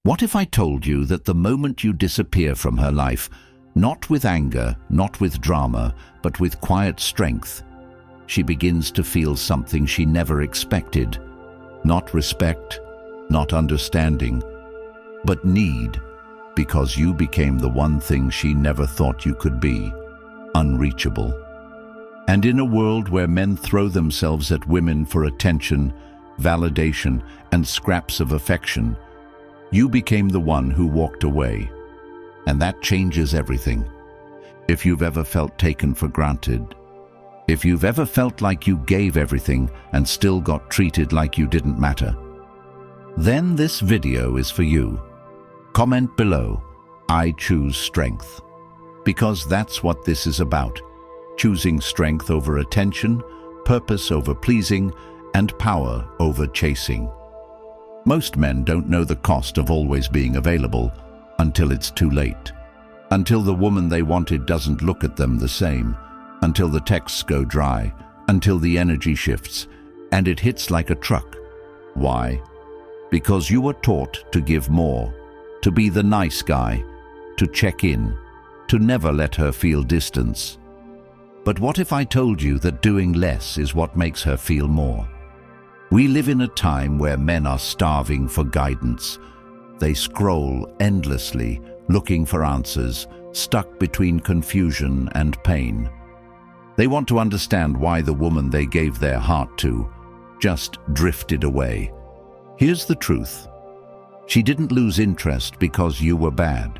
What if I told you that the moment you disappear from her life, not with anger, not with drama, but with quiet strength, she begins to feel something she never expected? Not respect, not understanding, but need, because you became the one thing she never thought you could be: unreachable. And in a world where men throw themselves at women for attention, validation, and scraps of affection, you became the one who walked away. And that changes everything. If you've ever felt taken for granted, if you've ever felt like you gave everything and still got treated like you didn't matter, then this video is for you. Comment below, "I choose strength," because that's what this is about: choosing strength over attention, purpose over pleasing, and power over chasing. Most men don't know the cost of always being available until it's too late, until the woman they wanted doesn't look at them the same, until the texts go dry, until the energy shifts, and it hits like a truck. Why? Because you were taught to give more, to be the nice guy, to check in, to never let her feel distance. But what if I told you that doing less is what makes her feel more? We live in a time where men are starving for guidance. They scroll endlessly, looking for answers, stuck between confusion and pain. They want to understand why the woman they gave their heart to just drifted away. Here's the truth. She didn't lose interest because you were bad.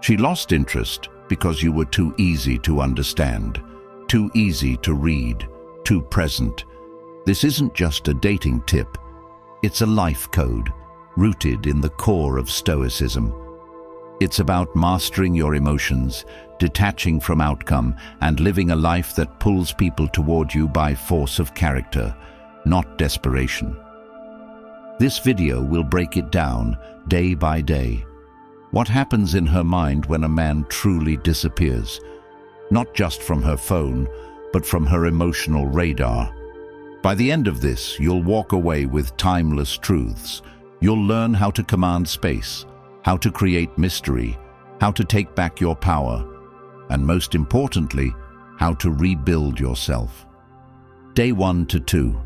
She lost interest because you were too easy to understand, too easy to read, too present. This isn't just a dating tip. It's a life code, rooted in the core of Stoicism. It's about mastering your emotions, detaching from outcome, and living a life that pulls people toward you by force of character, not desperation. This video will break it down, day by day. What happens in her mind when a man truly disappears? Not just from her phone, but from her emotional radar. By the end of this, you'll walk away with timeless truths. You'll learn how to command space, how to create mystery, how to take back your power, and most importantly, how to rebuild yourself. Day 1 to 2.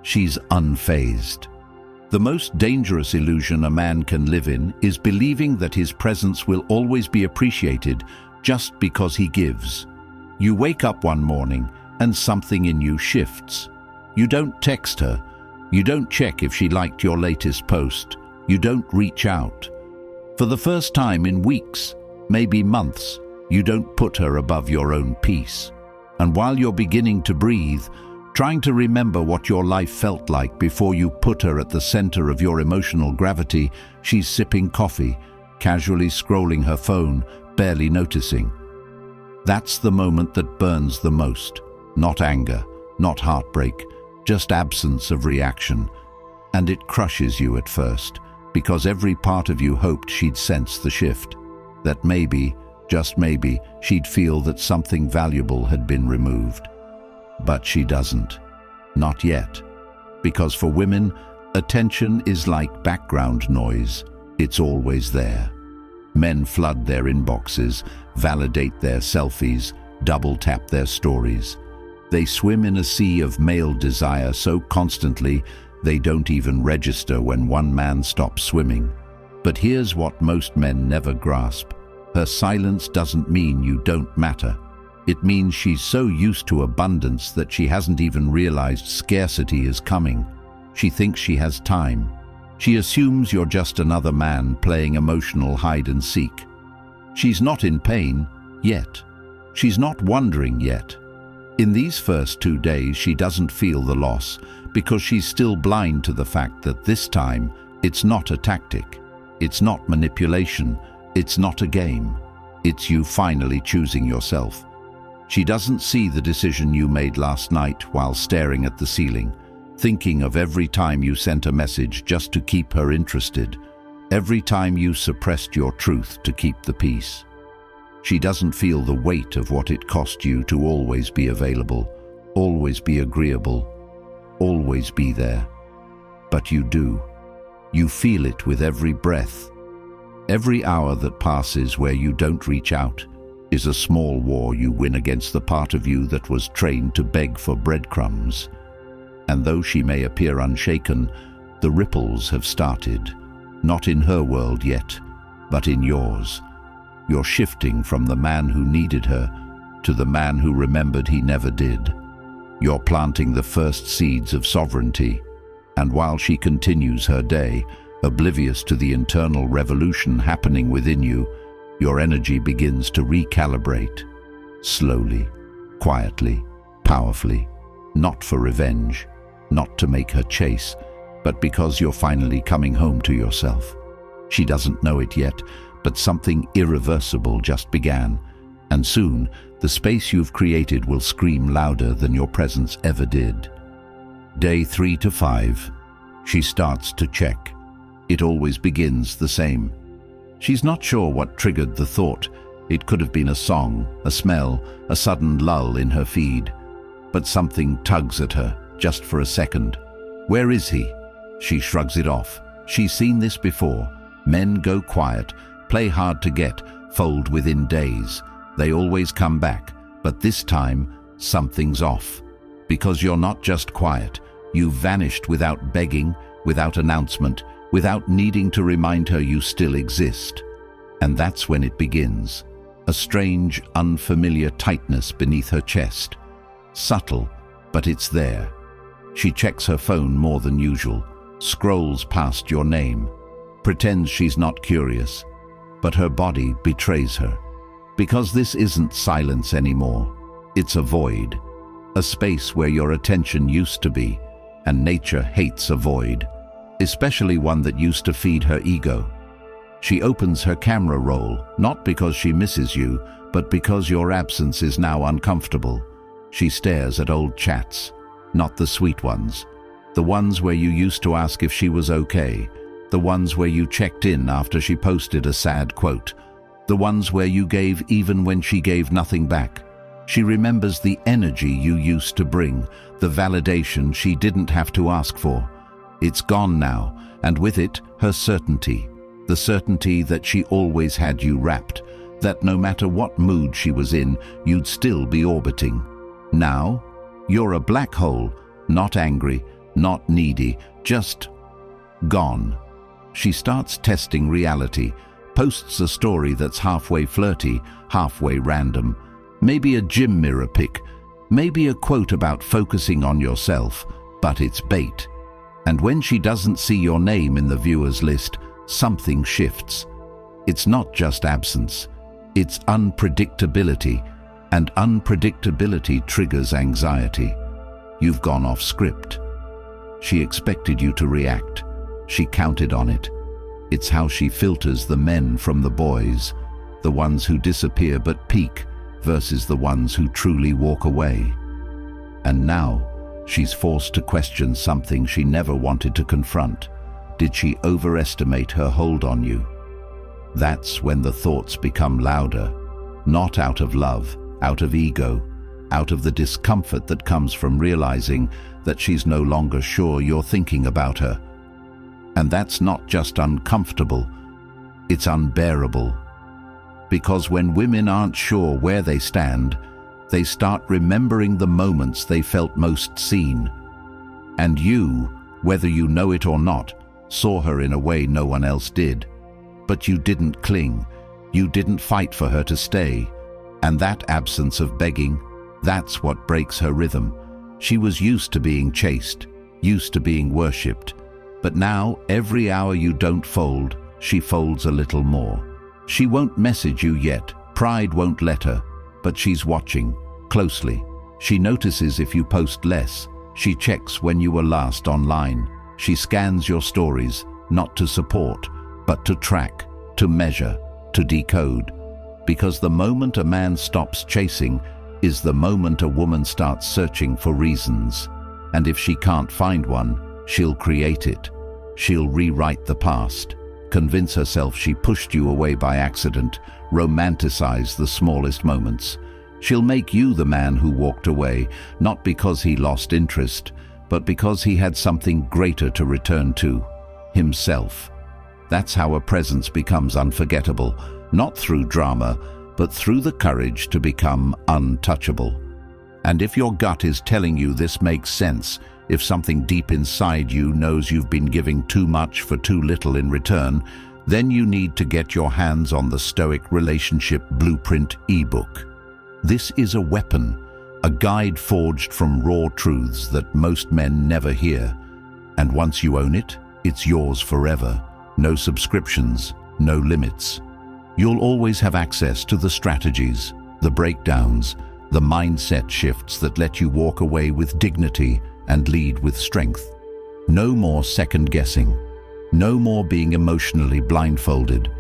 She's unfazed. The most dangerous illusion a man can live in is believing that his presence will always be appreciated just because he gives. You wake up one morning and something in you shifts. You don't text her. You don't check if she liked your latest post. You don't reach out. For the first time in weeks, maybe months, you don't put her above your own peace. And while you're beginning to breathe, trying to remember what your life felt like before you put her at the center of your emotional gravity, she's sipping coffee, casually scrolling her phone, barely noticing. That's the moment that burns the most. Not anger, not heartbreak, just absence of reaction. And it crushes you at first, because every part of you hoped she'd sense the shift, that maybe, just maybe, she'd feel that something valuable had been removed. But she doesn't. Not yet. Because for women, attention is like background noise. It's always there. Men flood their inboxes, validate their selfies, double-tap their stories. They swim in a sea of male desire so constantly they don't even register when one man stops swimming. But here's what most men never grasp. Her silence doesn't mean you don't matter. It means she's so used to abundance that she hasn't even realized scarcity is coming. She thinks she has time. She assumes you're just another man playing emotional hide and seek. She's not in pain yet. She's not wondering yet. In these first 2 days, she doesn't feel the loss because she's still blind to the fact that this time it's not a tactic. It's not manipulation. It's not a game. It's you finally choosing yourself. She doesn't see the decision you made last night while staring at the ceiling, thinking of every time you sent a message just to keep her interested, every time you suppressed your truth to keep the peace. She doesn't feel the weight of what it cost you to always be available, always be agreeable, always be there. But you do. You feel it with every breath, Every hour that passes where you don't reach out is a small war you win against the part of you that was trained to beg for breadcrumbs. And though she may appear unshaken, the ripples have started, not in her world yet, but in yours. You're shifting from the man who needed her to the man who remembered he never did. You're planting the first seeds of sovereignty, and while she continues her day, oblivious to the internal revolution happening within you, your energy begins to recalibrate. Slowly, quietly, powerfully, not for revenge, not to make her chase, but because you're finally coming home to yourself. She doesn't know it yet, but something irreversible just began, and soon the space you've created will scream louder than your presence ever did. Day 3 to 5. She starts to check. It always begins the same. She's not sure what triggered the thought. It could have been a song, a smell, a sudden lull in her feed. But something tugs at her, just for a second. Where is he? She shrugs it off. She's seen this before. Men go quiet, play hard to get, fold within days. They always come back, but this time, something's off. Because you're not just quiet. You've vanished without begging, without announcement, without needing to remind her you still exist. And that's when it begins. A strange, unfamiliar tightness beneath her chest. Subtle, but it's there. She checks her phone more than usual, scrolls past your name, pretends she's not curious, but her body betrays her. Because this isn't silence anymore. It's a void, a space where your attention used to be, and nature hates a void, especially one that used to feed her ego. She opens her camera roll, not because she misses you, but because your absence is now uncomfortable. She stares at old chats, not the sweet ones, the ones where you used to ask if she was okay, the ones where you checked in after she posted a sad quote, the ones where you gave even when she gave nothing back. She remembers the energy you used to bring, the validation she didn't have to ask for. It's gone now, and with it, her certainty. The certainty that she always had you wrapped, that no matter what mood she was in, you'd still be orbiting. Now, you're a black hole, not angry, not needy, just gone. She starts testing reality, posts a story that's halfway flirty, halfway random. Maybe a gym mirror pic, maybe a quote about focusing on yourself, but it's bait. And when she doesn't see your name in the viewers list, something shifts. It's not just absence, it's unpredictability, and unpredictability triggers anxiety. You've gone off script. She expected you to react. She counted on it. It's how she filters the men from the boys, the ones who disappear but peak versus the ones who truly walk away. And now, she's forced to question something she never wanted to confront. Did she overestimate her hold on you? That's when the thoughts become louder, not out of love, out of ego, out of the discomfort that comes from realizing that she's no longer sure you're thinking about her. And that's not just uncomfortable, it's unbearable. Because when women aren't sure where they stand, they start remembering the moments they felt most seen. And you, whether you know it or not, saw her in a way no one else did. But you didn't cling, you didn't fight for her to stay. And that absence of begging, that's what breaks her rhythm. She was used to being chased, used to being worshipped. But now, every hour you don't fold, she folds a little more. She won't message you yet, pride won't let her, but she's watching, closely. She notices if you post less. She checks when you were last online. She scans your stories, not to support, but to track, to measure, to decode. Because the moment a man stops chasing is the moment a woman starts searching for reasons. And if she can't find one, she'll create it. She'll rewrite the past, convince herself she pushed you away by accident, romanticize the smallest moments. She'll make you the man who walked away, not because he lost interest, but because he had something greater to return to, himself. That's how a presence becomes unforgettable, not through drama, but through the courage to become untouchable. And if your gut is telling you this makes sense, if something deep inside you knows you've been giving too much for too little in return, then you need to get your hands on the Stoic Relationship Blueprint ebook. This is a weapon, a guide forged from raw truths that most men never hear. And once you own it, it's yours forever. No subscriptions, no limits. You'll always have access to the strategies, the breakdowns, the mindset shifts that let you walk away with dignity and lead with strength. No more second-guessing. No more being emotionally blindfolded.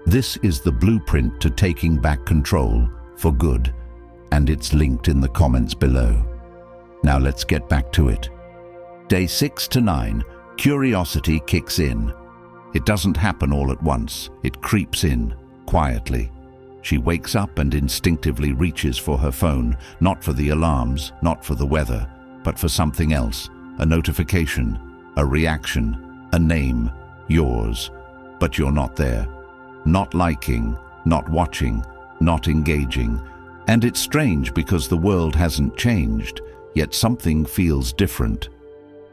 This is the blueprint to taking back control for good, and it's linked in the comments below. Now let's get back to it. Day 6 to 9, curiosity kicks in. It doesn't happen all at once. It creeps in, quietly. She wakes up and instinctively reaches for her phone, not for the alarms, not for the weather, but for something else, a notification, a reaction, a name, yours. But you're not there. Not liking, not watching, not engaging. And it's strange because the world hasn't changed, yet something feels different.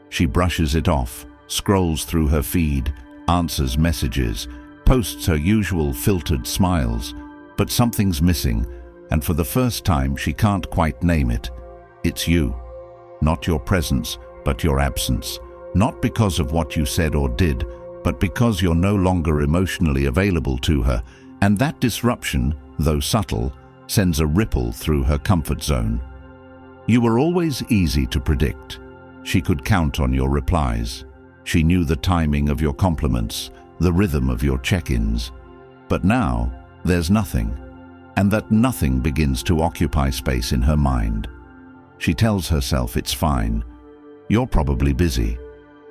She brushes it off, scrolls through her feed, answers messages, posts her usual filtered smiles, but something's missing, and for the first time she can't quite name it. It's you. Not your presence, but your absence. Not because of what you said or did, but because you're no longer emotionally available to her, and that disruption, though subtle, sends a ripple through her comfort zone. You were always easy to predict. She could count on your replies. She knew the timing of your compliments, the rhythm of your check-ins. But now, there's nothing, and that nothing begins to occupy space in her mind. She tells herself it's fine. You're probably busy.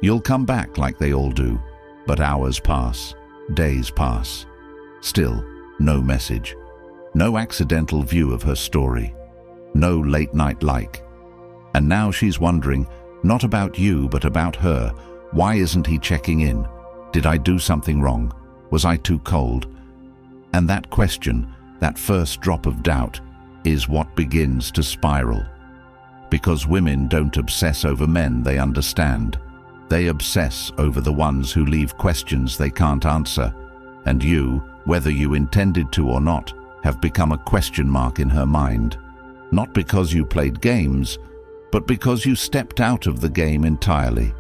You'll come back like they all do. But hours pass, days pass. Still, no message. No accidental view of her story. No late-night like. And now she's wondering, not about you, but about her. Why isn't he checking in? Did I do something wrong? Was I too cold? And that question, that first drop of doubt, is what begins to spiral. Because women don't obsess over men they understand. They obsess over the ones who leave questions they can't answer. And you, whether you intended to or not, have become a question mark in her mind. Not because you played games, but because you stepped out of the game entirely.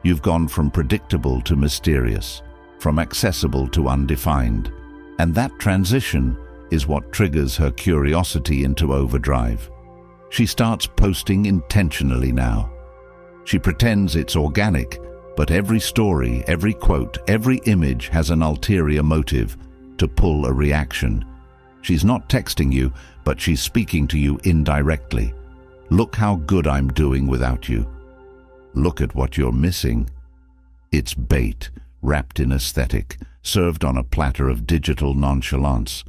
You've gone from predictable to mysterious, from accessible to undefined. And that transition is what triggers her curiosity into overdrive. She starts posting intentionally now. She pretends it's organic, but every story, every quote, every image has an ulterior motive to pull a reaction. She's not texting you, but she's speaking to you indirectly. Look how good I'm doing without you. Look at what you're missing. It's bait, wrapped in aesthetic, served on a platter of digital nonchalance.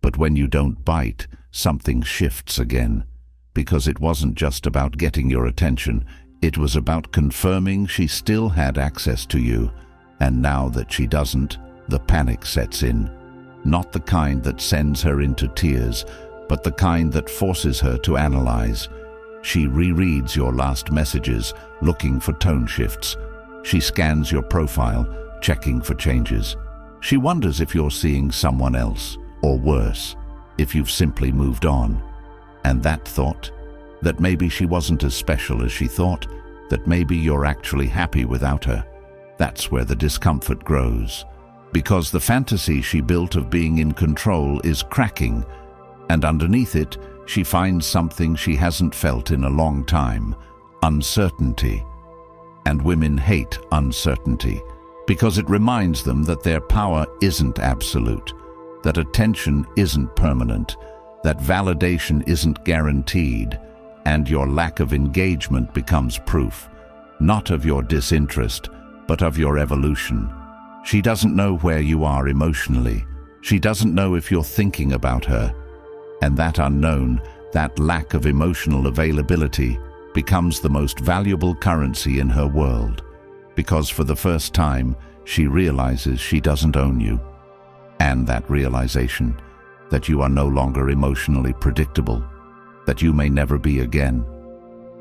But when you don't bite, something shifts again. Because it wasn't just about getting your attention, it was about confirming she still had access to you. And now that she doesn't, the panic sets in. Not the kind that sends her into tears, but the kind that forces her to analyze. She rereads your last messages, looking for tone shifts. She scans your profile, checking for changes. She wonders if you're seeing someone else, or worse, if you've simply moved on. And that thought, that maybe she wasn't as special as she thought, that maybe you're actually happy without her, that's where the discomfort grows. Because the fantasy she built of being in control is cracking, and underneath it, she finds something she hasn't felt in a long time: uncertainty. And women hate uncertainty, because it reminds them that their power isn't absolute, that attention isn't permanent, that validation isn't guaranteed, and your lack of engagement becomes proof, not of your disinterest, but of your evolution. She doesn't know where you are emotionally. She doesn't know if you're thinking about her. And that unknown, that lack of emotional availability, becomes the most valuable currency in her world. Because for the first time, She realizes she doesn't own you. And that realization, that you are no longer emotionally predictable, that you may never be again,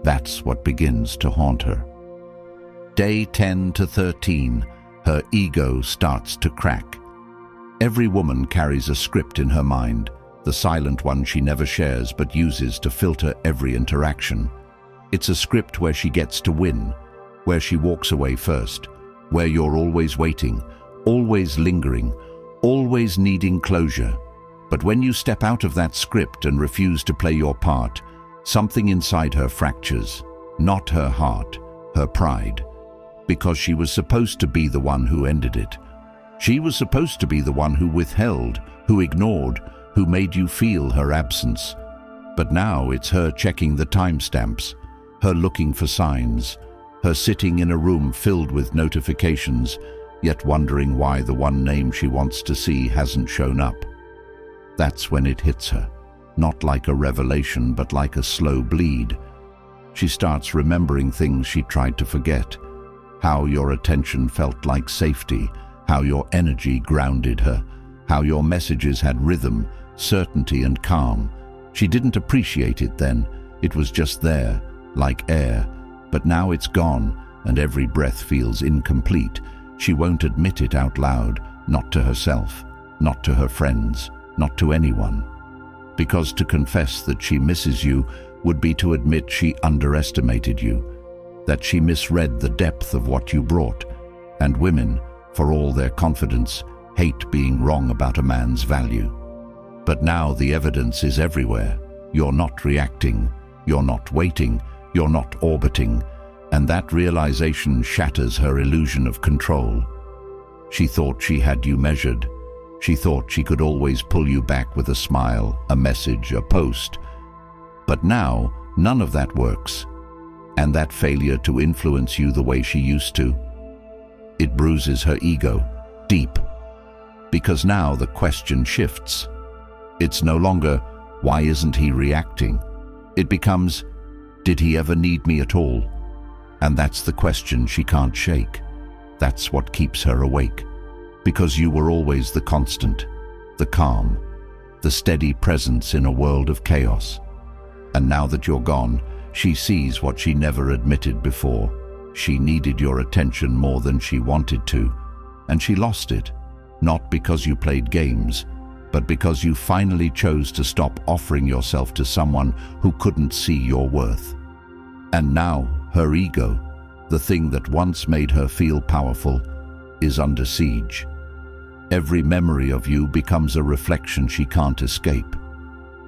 that's what begins to haunt her. Day 10 to 13, her ego starts to crack. Every woman carries a script in her mind, the silent one she never shares but uses to filter every interaction. It's a script where she gets to win, where she walks away first, where you're always waiting, always lingering, always needing closure. But when you step out of that script and refuse to play your part, something inside her fractures. Not her heart, her pride. Because she was supposed to be the one who ended it. She was supposed to be the one who withheld, who ignored, who made you feel her absence. But now it's her checking the timestamps, her looking for signs, her sitting in a room filled with notifications, yet wondering why the one name she wants to see hasn't shown up. That's when it hits her, not like a revelation but like a slow bleed. She starts remembering things she tried to forget, how your attention felt like safety, how your energy grounded her, how your messages had rhythm, certainty and calm. She didn't appreciate it then. It was just there, like air. But now it's gone, and every breath feels incomplete. She won't admit it out loud, not to herself, not to her friends, not to anyone. Because to confess that she misses you would be to admit she underestimated you, that she misread the depth of what you brought. And women, for all their confidence, hate being wrong about a man's value. But now the evidence is everywhere. You're not reacting, you're not waiting, you're not orbiting, and that realization shatters her illusion of control. She thought she had you measured. She thought she could always pull you back with a smile, a message, a post. But now, none of that works. And that failure to influence you the way she used to, it bruises her ego, deep. Because now the question shifts. It's no longer, why isn't he reacting? It becomes, did he ever need me at all? And that's the question she can't shake. That's what keeps her awake. Because you were always the constant, the calm, the steady presence in a world of chaos. And now that you're gone, she sees what she never admitted before. She needed your attention more than she wanted to, and she lost it. Not because you played games, but because you finally chose to stop offering yourself to someone who couldn't see your worth. And now, her ego, the thing that once made her feel powerful, is under siege. Every memory of you becomes a reflection she can't escape.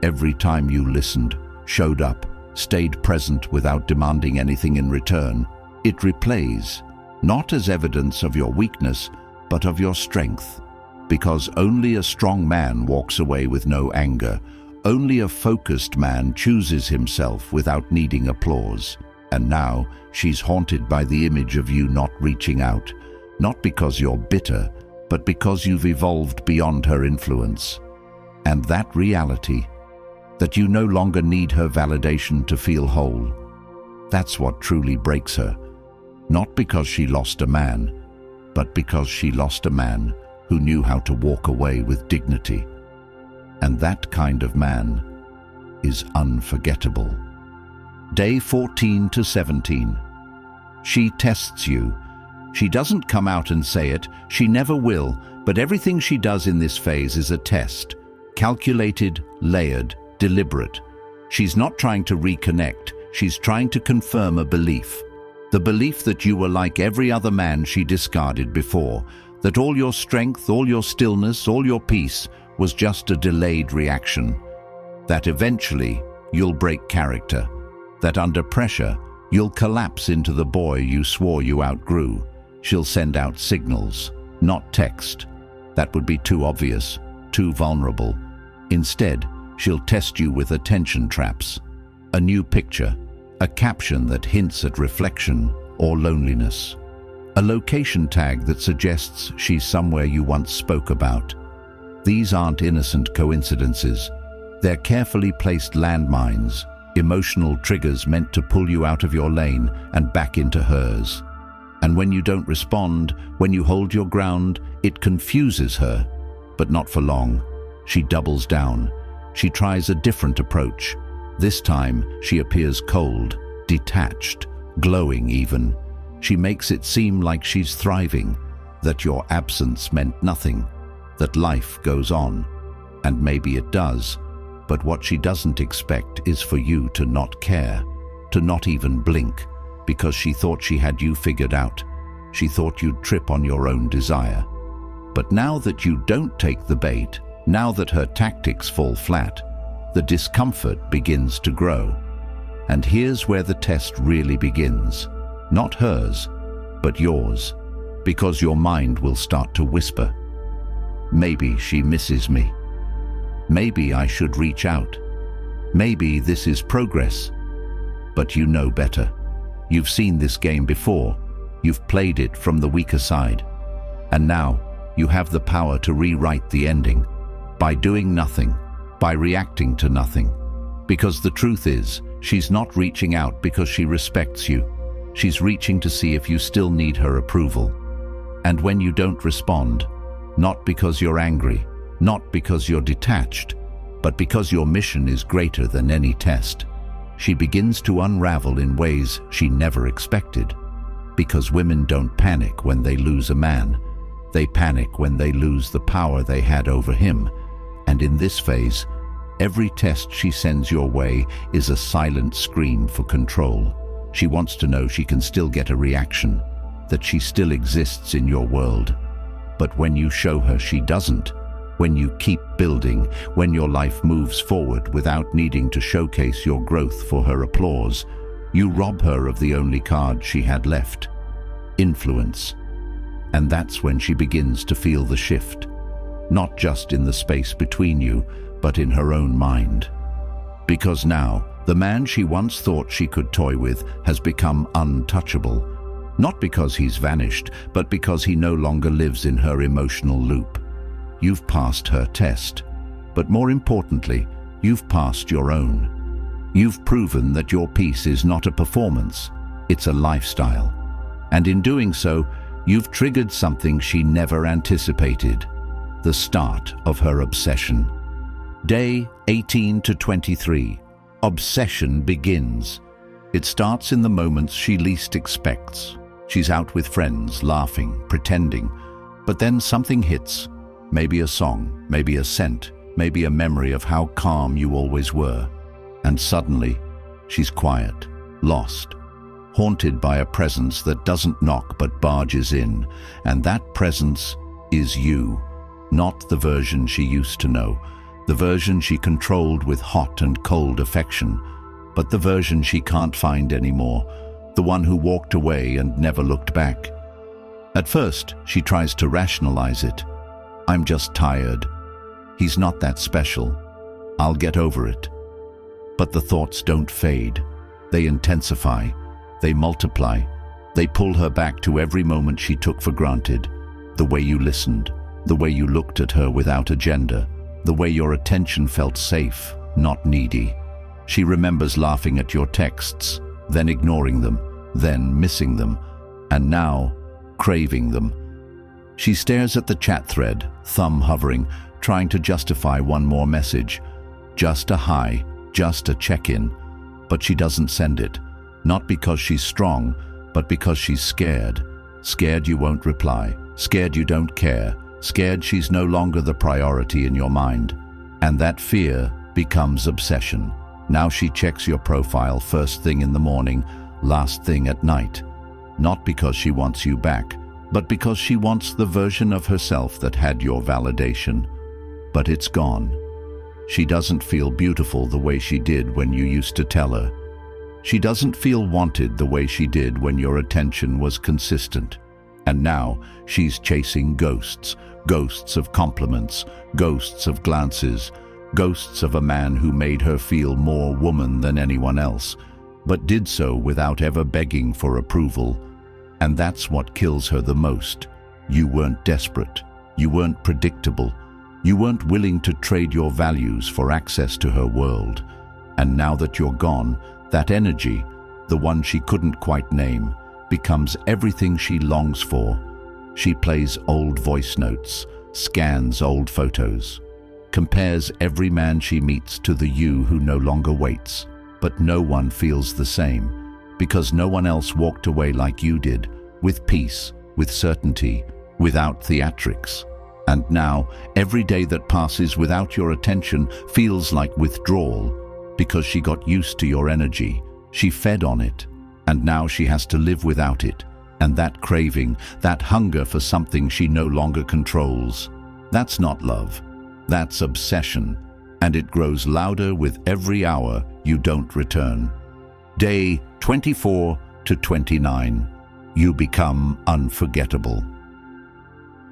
Every time you listened, showed up, stayed present without demanding anything in return, it replays, not as evidence of your weakness, but of your strength. Because only a strong man walks away with no anger. Only a focused man chooses himself without needing applause. And now she's haunted by the image of you not reaching out, not because you're bitter, but because you've evolved beyond her influence. And that reality, that you no longer need her validation to feel whole, that's what truly breaks her. Not because she lost a man, but because she lost a man who knew how to walk away with dignity. And that kind of man is unforgettable. Day 14 to 17. She tests you. She doesn't come out and say it, she never will, but everything she does in this phase is a test. Calculated, layered, deliberate. She's not trying to reconnect, she's trying to confirm a belief. The belief that you were like every other man she discarded before, that all your strength, all your stillness, all your peace was just a delayed reaction. That eventually you'll break character. That under pressure you'll collapse into the boy you swore you outgrew. She'll send out signals, not text. That would be too obvious, too vulnerable. Instead, she'll test you with attention traps. A new picture, a caption that hints at reflection or loneliness. A location tag that suggests she's somewhere you once spoke about. These aren't innocent coincidences. They're carefully placed landmines, emotional triggers meant to pull you out of your lane and back into hers. And when you don't respond, when you hold your ground, it confuses her. But not for long. She doubles down. She tries a different approach. This time, she appears cold, detached, glowing even. She makes it seem like she's thriving, that your absence meant nothing, that life goes on. And maybe it does, but what she doesn't expect is for you to not care, to not even blink, because she thought she had you figured out. She thought you'd trip on your own desire. But now that you don't take the bait, now that her tactics fall flat, the discomfort begins to grow. And here's where the test really begins. Not hers, but yours, because your mind will start to whisper. Maybe she misses me. Maybe I should reach out. Maybe this is progress. But you know better. You've seen this game before. You've played it from the weaker side. And now, you have the power to rewrite the ending. By doing nothing. By reacting to nothing. Because the truth is, she's not reaching out because she respects you. She's reaching to see if you still need her approval. And when you don't respond, not because you're angry, not because you're detached, but because your mission is greater than any test, she begins to unravel in ways she never expected. Because women don't panic when they lose a man. They panic when they lose the power they had over him. And in this phase, every test she sends your way is a silent scream for control. She wants to know she can still get a reaction, that she still exists in your world. But when you show her she doesn't, when you keep building, when your life moves forward without needing to showcase your growth for her applause, you rob her of the only card she had left: influence. And that's when she begins to feel the shift, not just in the space between you, but in her own mind. Because now, the man she once thought she could toy with has become untouchable. Not because he's vanished, but because he no longer lives in her emotional loop. You've passed her test, but more importantly, you've passed your own. You've proven that your peace is not a performance, it's a lifestyle. And in doing so, you've triggered something she never anticipated: the start of her obsession. Day 18 to 23. Obsession begins. It starts in the moments she least expects. She's out with friends, laughing, pretending, but then something hits. Maybe a song, maybe a scent, maybe a memory of how calm you always were. And suddenly, she's quiet, lost, haunted by a presence that doesn't knock but barges in. And that presence is you, not the version she used to know, the version she controlled with hot and cold affection, but the version she can't find anymore, the one who walked away and never looked back. At first, she tries to rationalize it. I'm just tired. He's not that special. I'll get over it. But the thoughts don't fade. They intensify. They multiply. They pull her back to every moment she took for granted. The way you listened, the way you looked at her without agenda, the way your attention felt safe, not needy. She remembers laughing at your texts, then ignoring them, then missing them, and now craving them. She stares at the chat thread, thumb hovering, trying to justify one more message. Just a hi, just a check-in. But she doesn't send it, not because she's strong, but because she's scared. Scared you won't reply, scared you don't care, scared she's no longer the priority in your mind. And that fear becomes obsession. Now she checks your profile first thing in the morning, last thing at night. Not because she wants you back, but because she wants the version of herself that had your validation. But it's gone. She doesn't feel beautiful the way she did when you used to tell her. She doesn't feel wanted the way she did when your attention was consistent. And now she's chasing ghosts, ghosts of compliments, ghosts of glances, ghosts of a man who made her feel more woman than anyone else, but did so without ever begging for approval. And that's what kills her the most. You weren't desperate. You weren't predictable. You weren't willing to trade your values for access to her world. And now that you're gone, that energy, the one she couldn't quite name, becomes everything she longs for. She plays old voice notes, scans old photos, compares every man she meets to the you who no longer waits. But no one feels the same, because no one else walked away like you did, with peace, with certainty, without theatrics. And now, every day that passes without your attention feels like withdrawal, because she got used to your energy. She fed on it, and now she has to live without it. And that craving, that hunger for something she no longer controls, that's not love. That's obsession, and it grows louder with every hour you don't return. Day 24 to 29, you become unforgettable.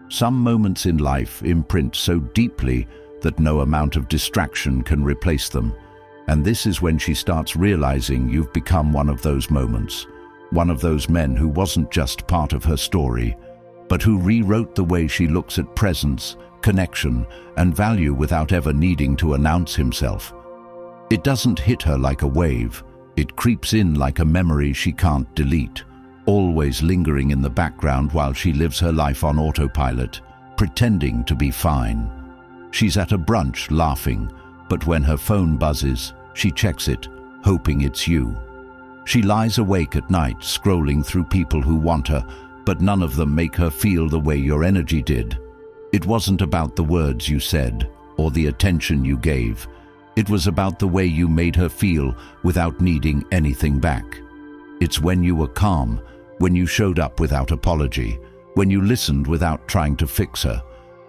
Some moments in life imprint so deeply that no amount of distraction can replace them. And this is when she starts realizing you've become one of those moments, one of those men who wasn't just part of her story, but who rewrote the way she looks at presence, connection, and value without ever needing to announce himself. It doesn't hit her like a wave. It creeps in like a memory she can't delete, always lingering in the background while she lives her life on autopilot, pretending to be fine. She's at a brunch laughing, but when her phone buzzes, she checks it, hoping it's you. She lies awake at night, scrolling through people who want her, but none of them make her feel the way your energy did. It wasn't about the words you said or the attention you gave. It was about the way you made her feel without needing anything back. It's when you were calm, when you showed up without apology, when you listened without trying to fix her,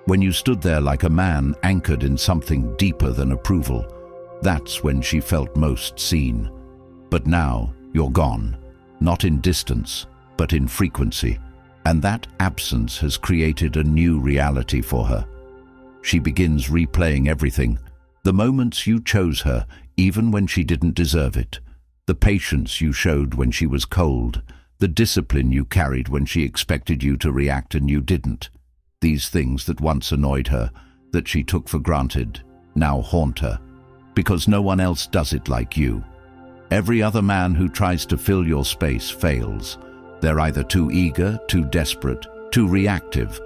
when you stood there like a man anchored in something deeper than approval. That's when she felt most seen. But now you're gone, not in distance, but in frequency. And that absence has created a new reality for her. She begins replaying everything. The moments you chose her, even when she didn't deserve it. The patience you showed when she was cold. The discipline you carried when she expected you to react and you didn't. These things that once annoyed her, that she took for granted, now haunt her. Because no one else does it like you. Every other man who tries to fill your space fails. They're either too eager, too desperate, too reactive.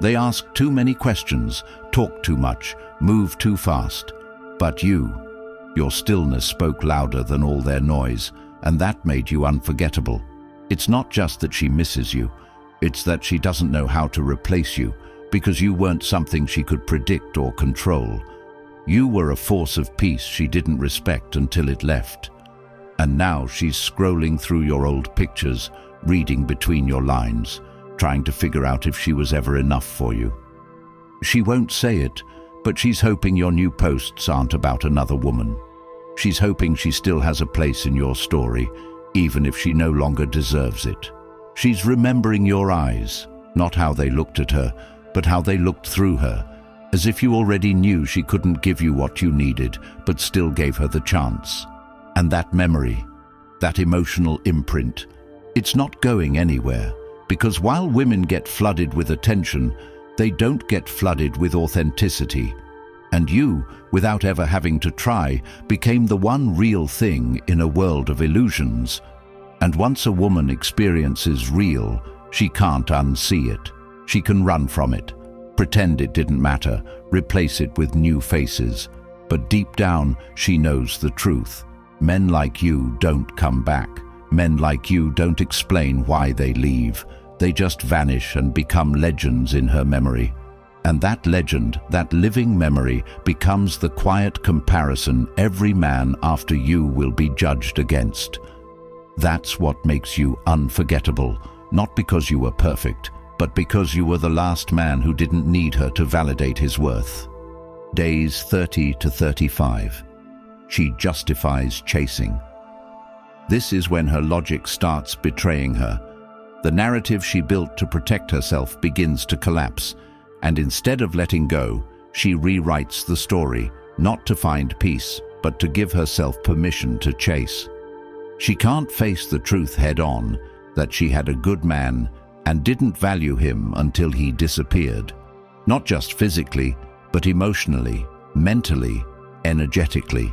They ask too many questions, talk too much, move too fast. But your stillness spoke louder than all their noise, and that made you unforgettable. It's not just that she misses you, it's that she doesn't know how to replace you, because you weren't something she could predict or control. You were a force of peace she didn't respect until it left. And now she's scrolling through your old pictures, reading between your lines, trying to figure out if she was ever enough for you. She won't say it, but she's hoping your new posts aren't about another woman. She's hoping she still has a place in your story, even if she no longer deserves it. She's remembering your eyes, not how they looked at her, but how they looked through her, as if you already knew she couldn't give you what you needed, but still gave her the chance. And that memory, that emotional imprint, it's not going anywhere, because while women get flooded with attention, they don't get flooded with authenticity. And you, without ever having to try, became the one real thing in a world of illusions. And once a woman experiences real, she can't unsee it. She can run from it, pretend it didn't matter, replace it with new faces. But deep down, she knows the truth. Men like you don't come back. Men like you don't explain why they leave. They just vanish and become legends in her memory. And that legend, that living memory, becomes the quiet comparison every man after you will be judged against. That's what makes you unforgettable, not because you were perfect, but because you were the last man who didn't need her to validate his worth. Days 30 to 35. She justifies chasing. This is when her logic starts betraying her. The narrative she built to protect herself begins to collapse, and instead of letting go, she rewrites the story, not to find peace, but to give herself permission to chase. She can't face the truth head-on, that she had a good man and didn't value him until he disappeared. Not just physically, but emotionally, mentally, energetically.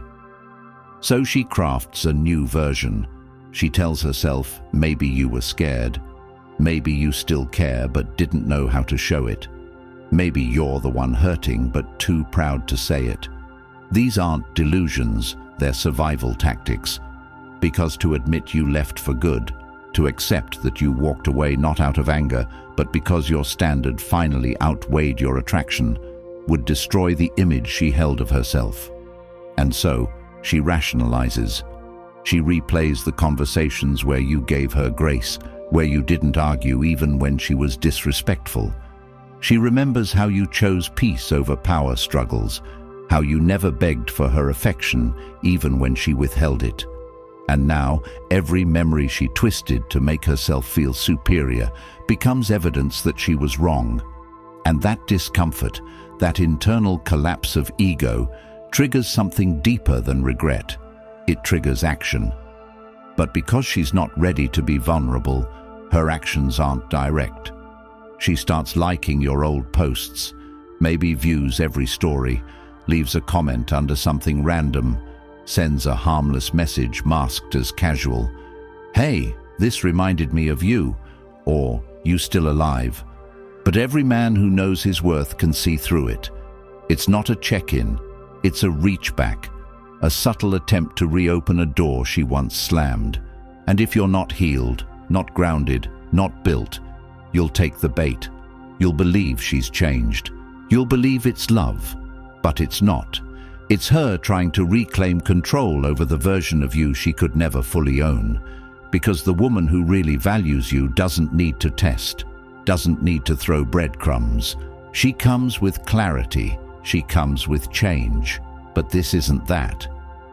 So she crafts a new version. She tells herself, maybe you were scared. Maybe you still care but didn't know how to show it. Maybe you're the one hurting but too proud to say it. These aren't delusions, they're survival tactics. Because to admit you left for good, to accept that you walked away not out of anger, but because your standard finally outweighed your attraction, would destroy the image she held of herself. And so, she rationalizes. She replays the conversations where you gave her grace, where you didn't argue even when she was disrespectful. She remembers how you chose peace over power struggles, how you never begged for her affection even when she withheld it. And now, every memory she twisted to make herself feel superior becomes evidence that she was wrong. And that discomfort, that internal collapse of ego, triggers something deeper than regret. It triggers action. But because she's not ready to be vulnerable, her actions aren't direct. She starts liking your old posts, maybe views every story, leaves a comment under something random, sends a harmless message masked as casual. Hey, this reminded me of you, or you still alive. But every man who knows his worth can see through it. It's not a check-in, it's a reach back, a subtle attempt to reopen a door she once slammed. And if you're not healed, not grounded, not built, you'll take the bait. You'll believe she's changed. You'll believe it's love, but it's not. It's her trying to reclaim control over the version of you she could never fully own. Because the woman who really values you doesn't need to test, doesn't need to throw breadcrumbs. She comes with clarity, she comes with change. But this isn't that.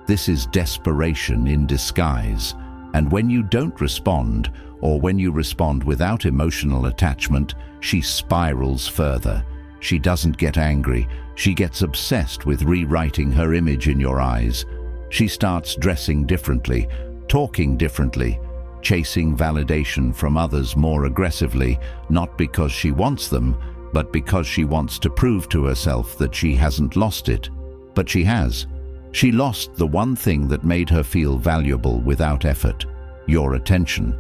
This is desperation in disguise. And when you don't respond, or when you respond without emotional attachment, she spirals further. She doesn't get angry. She gets obsessed with rewriting her image in your eyes. She starts dressing differently, talking differently, chasing validation from others more aggressively, not because she wants them, but because she wants to prove to herself that she hasn't lost it. But she has. She lost the one thing that made her feel valuable without effort, your attention.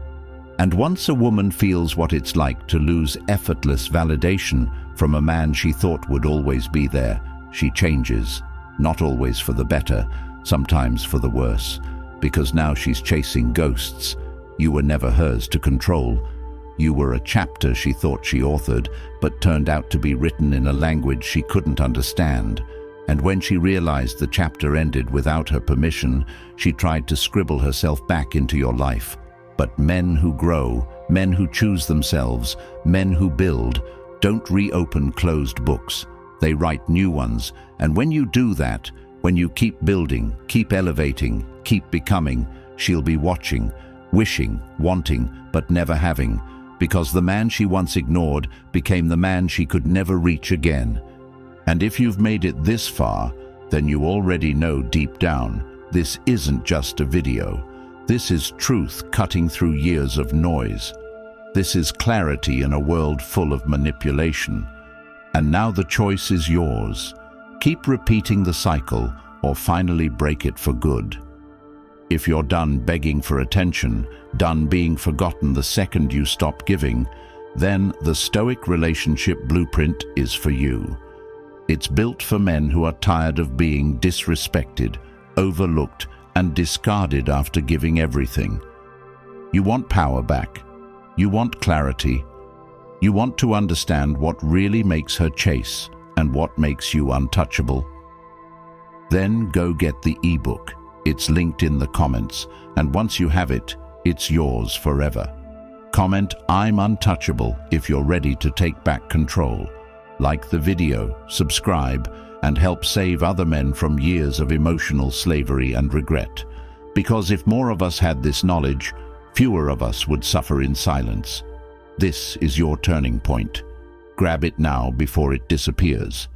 And once a woman feels what it's like to lose effortless validation from a man she thought would always be there, she changes. Not always for the better, sometimes for the worse, because now she's chasing ghosts. You were never hers to control. You were a chapter she thought she authored, but turned out to be written in a language she couldn't understand. And when she realized the chapter ended without her permission, she tried to scribble herself back into your life. But men who grow, men who choose themselves, men who build, don't reopen closed books. They write new ones. And when you do that, when you keep building, keep elevating, keep becoming, she'll be watching, wishing, wanting, but never having, because the man she once ignored became the man she could never reach again. And if you've made it this far, then you already know deep down, this isn't just a video. This is truth cutting through years of noise. This is clarity in a world full of manipulation. And now the choice is yours. Keep repeating the cycle or finally break it for good. If you're done begging for attention, done being forgotten the second you stop giving, then the Stoic relationship blueprint is for you. It's built for men who are tired of being disrespected, overlooked, and discarded after giving everything. You want power back. You want clarity. You want to understand what really makes her chase and what makes you untouchable. Then go get the ebook. It's linked in the comments, and once you have it, it's yours forever. Comment "I'm untouchable" if you're ready to take back control. Like the video, subscribe, and help save other men from years of emotional slavery and regret. Because if more of us had this knowledge, fewer of us would suffer in silence. This is your turning point. Grab it now before it disappears.